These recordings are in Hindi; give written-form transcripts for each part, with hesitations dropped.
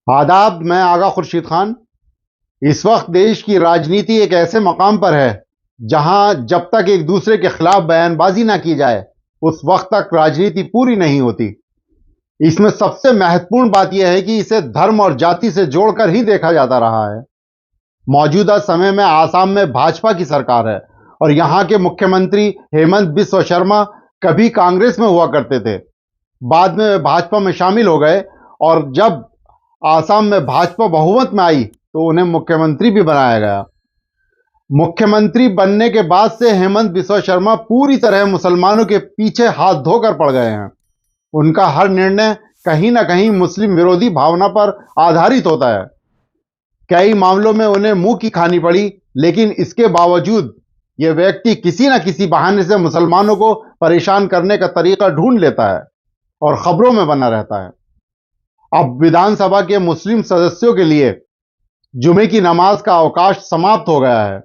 आदाब, मैं आगा खुर्शीद खान। इस वक्त देश की राजनीति एक ऐसे मकाम पर है जहां जब तक एक दूसरे के खिलाफ बयानबाजी ना की जाए उस वक्त तक राजनीति पूरी नहीं होती। इसमें सबसे महत्वपूर्ण बात यह है कि इसे धर्म और जाति से जोड़कर ही देखा जाता रहा है। मौजूदा समय में आसाम में भाजपा की सरकार है और यहां के मुख्यमंत्री हेमंत बिस्वा शर्मा कभी कांग्रेस में हुआ करते थे। बाद में वे भाजपा में शामिल हो गए और जब आसाम में भाजपा बहुमत में आई तो उन्हें मुख्यमंत्री भी बनाया गया। मुख्यमंत्री बनने के बाद से हेमंत बिस्वा शर्मा पूरी तरह मुसलमानों के पीछे हाथ धोकर पड़ गए हैं। उनका हर निर्णय कहीं ना कहीं मुस्लिम विरोधी भावना पर आधारित होता है। कई मामलों में उन्हें मुंह की खानी पड़ी, लेकिन इसके बावजूद यह व्यक्ति किसी न किसी बहाने से मुसलमानों को परेशान करने का तरीका ढूंढ लेता है और खबरों में बना रहता है। अब विधानसभा के मुस्लिम सदस्यों के लिए जुमे की नमाज का अवकाश समाप्त हो गया है।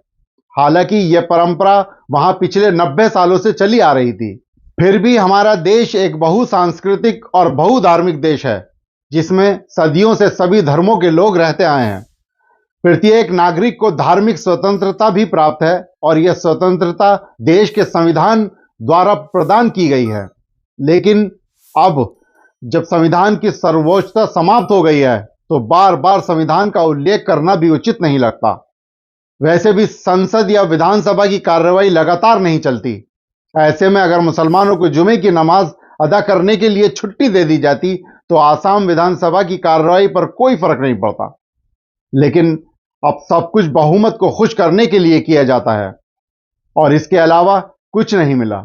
हालांकि यह परंपरा वहां पिछले 90 सालों से चली आ रही थी। फिर भी हमारा देश एक बहुसांस्कृतिक और बहुधार्मिक देश है जिसमें सदियों से सभी धर्मों के लोग रहते आए हैं। प्रत्येक नागरिक को धार्मिक स्वतंत्रता भी प्राप्त है और यह स्वतंत्रता देश के संविधान द्वारा प्रदान की गई है। लेकिन अब जब संविधान की सर्वोच्चता समाप्त हो गई है तो बार बार संविधान का उल्लेख करना भी उचित नहीं लगता। वैसे भी संसद या विधानसभा की कार्रवाई लगातार नहीं चलती। ऐसे में अगर मुसलमानों को जुमे की नमाज अदा करने के लिए छुट्टी दे दी जाती तो आसाम विधानसभा की कार्रवाई पर कोई फर्क नहीं पड़ता। लेकिन अब सब कुछ बहुमत को खुश करने के लिए किया जाता है और इसके अलावा कुछ नहीं मिला।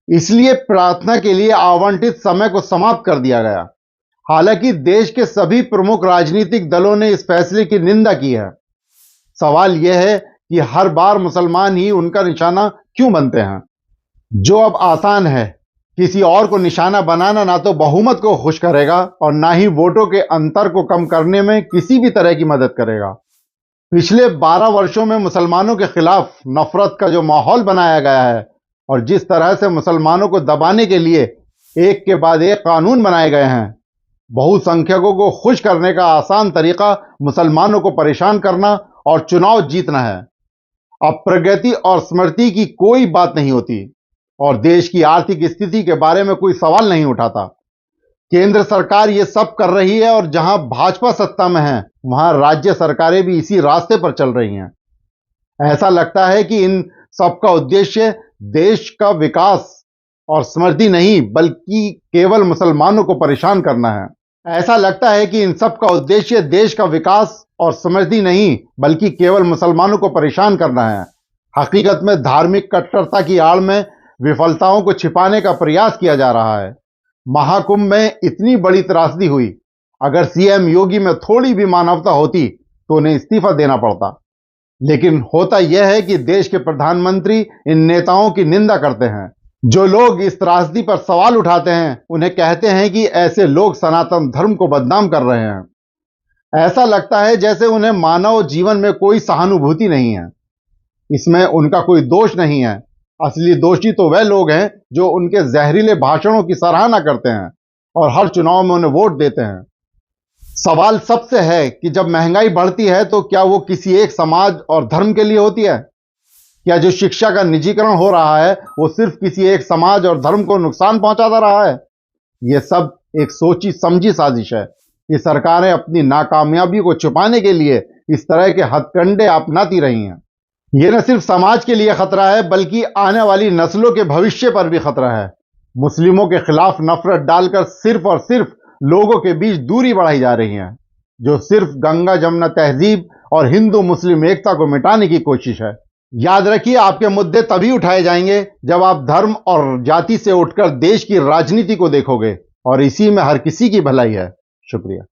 इसलिए प्रार्थना के लिए आवंटित समय को समाप्त कर दिया गया। हालांकि देश के सभी प्रमुख राजनीतिक दलों ने इस फैसले की निंदा की है। सवाल यह है कि हर बार मुसलमान ही उनका निशाना क्यों बनते हैं। जो अब आसान है, किसी और को निशाना बनाना ना तो बहुमत को खुश करेगा और ना ही वोटों के अंतर को कम करने में किसी भी तरह की मदद करेगा। पिछले 12 वर्षों में मुसलमानों के खिलाफ नफरत का जो माहौल बनाया गया है और जिस तरह से मुसलमानों को दबाने के लिए एक के बाद एक कानून बनाए गए हैं, बहुसंख्यकों को खुश करने का आसान तरीका मुसलमानों को परेशान करना और चुनाव जीतना है। अब प्रगति और स्मृति की कोई बात नहीं होती और देश की आर्थिक स्थिति के बारे में कोई सवाल नहीं उठाता। केंद्र सरकार ये सब कर रही है और जहां भाजपा सत्ता में है वहां राज्य सरकारें भी इसी रास्ते पर चल रही हैं। ऐसा लगता है कि इन सबका उद्देश्य देश का विकास और समृद्धि नहीं बल्कि केवल मुसलमानों को परेशान करना है। ऐसा लगता है कि इन सब का उद्देश्य देश का विकास और समृद्धि नहीं बल्कि केवल मुसलमानों को परेशान करना है। हकीकत में धार्मिक कट्टरता की आड़ में विफलताओं को छिपाने का प्रयास किया जा रहा है। महाकुंभ में इतनी बड़ी त्रासदी हुई, अगर सीएम योगी में थोड़ी भी मानवता होती तो उन्हें इस्तीफा देना पड़ता। लेकिन होता यह है कि देश के प्रधानमंत्री इन नेताओं की निंदा करते हैं। जो लोग इस त्रासदी पर सवाल उठाते हैं उन्हें कहते हैं कि ऐसे लोग सनातन धर्म को बदनाम कर रहे हैं। ऐसा लगता है जैसे उन्हें मानव जीवन में कोई सहानुभूति नहीं है। इसमें उनका कोई दोष नहीं है। असली दोषी तो वह लोग हैं जो उनके जहरीले भाषणों की सराहना करते हैं और हर चुनाव में उन्हें वोट देते हैं। सवाल सबसे है कि जब महंगाई बढ़ती है तो क्या वो किसी एक समाज और धर्म के लिए होती है? क्या जो शिक्षा का निजीकरण हो रहा है वो सिर्फ किसी एक समाज और धर्म को नुकसान पहुंचाता रहा है? ये सब एक सोची समझी साजिश है कि सरकारें अपनी नाकामयाबी को छुपाने के लिए इस तरह के हथकंडे अपनाती रही हैं। ये न सिर्फ समाज के लिए खतरा है बल्कि आने वाली नस्लों के भविष्य पर भी खतरा है। मुस्लिमों के खिलाफ नफरत डालकर सिर्फ और सिर्फ लोगों के बीच दूरी बढ़ाई जा रही है, जो सिर्फ गंगा जमुना तहजीब और हिंदू मुस्लिम एकता को मिटाने की कोशिश है। याद रखिए, आपके मुद्दे तभी उठाए जाएंगे जब आप धर्म और जाति से उठकर देश की राजनीति को देखोगे और इसी में हर किसी की भलाई है। शुक्रिया।